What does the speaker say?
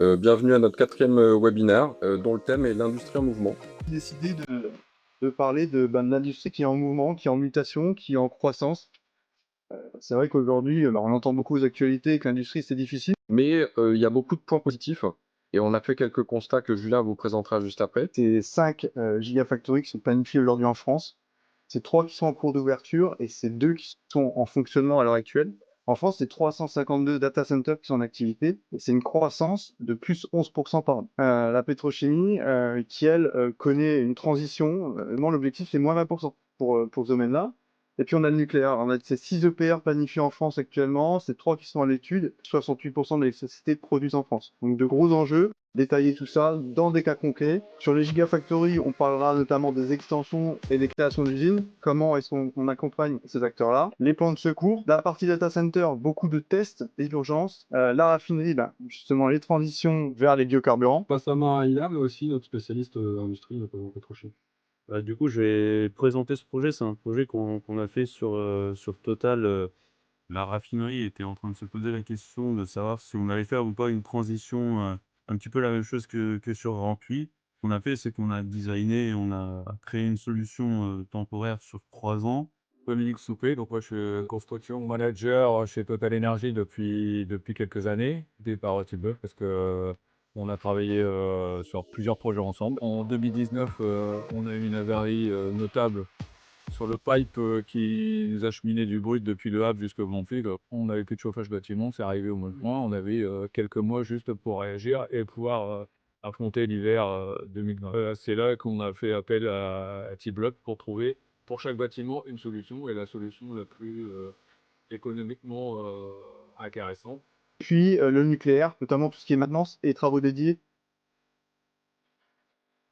Bienvenue à notre quatrième webinaire dont le thème est l'industrie en mouvement. Décidé de parler de l'industrie qui est en mouvement, qui est en mutation, qui est en croissance. C'est vrai qu'aujourd'hui, on entend beaucoup aux actualités que l'industrie, c'est difficile. Mais il y a beaucoup de points positifs et on a fait quelques constats que Julien vous présentera juste après. C'est 5 gigafactories qui sont planifiées aujourd'hui en France. C'est 3 qui sont en cours d'ouverture et c'est 2 qui sont en fonctionnement à l'heure actuelle. En France, c'est 352 data centers qui sont en activité et c'est une croissance de plus 11% par an. La pétrochimie, qui elle, connaît une transition, moi l'objectif c'est moins 20% pour ce domaine-là. Et puis on a le nucléaire. On a ces 6 EPR planifiés en France actuellement, c'est 3 qui sont à l'étude, 68% de l'électricité produite en France. Donc de gros enjeux, détailler tout ça dans des cas concrets. Sur les gigafactories, on parlera notamment des extensions et des créations d'usines. Comment est-ce qu'on accompagne ces acteurs-là? Les plans de secours. La partie data center, beaucoup de tests et d'urgence. La raffinerie, justement les transitions vers les biocarburants. Passe la main à Ina, mais aussi notre spécialiste industrie, pétrochimie. Du coup, je vais présenter ce projet. C'est un projet qu'on a fait sur Total. La raffinerie était en train de se poser la question de savoir si on allait faire ou pas une transition, un petit peu la même chose que sur Rempli. Ce qu'on a fait, c'est qu'on a designé et on a créé une solution temporaire sur 3 ans. Dominique Soupé, donc moi je suis construction manager chez Total Energy depuis quelques années, aidé par Thibault, parce que on a travaillé sur plusieurs projets ensemble. En 2019, on a eu une avarie notable sur le pipe qui nous acheminait du brut depuis Le Havre jusqu'au Blanc-Puy. On n'avait plus de chauffage bâtiment, c'est arrivé au mois de juin. On avait quelques mois juste pour réagir et pouvoir affronter l'hiver 2020. C'est là qu'on a fait appel à T-Block pour trouver pour chaque bâtiment une solution et la solution la plus économiquement intéressante. Puis le nucléaire, notamment tout ce qui est maintenance et travaux dédiés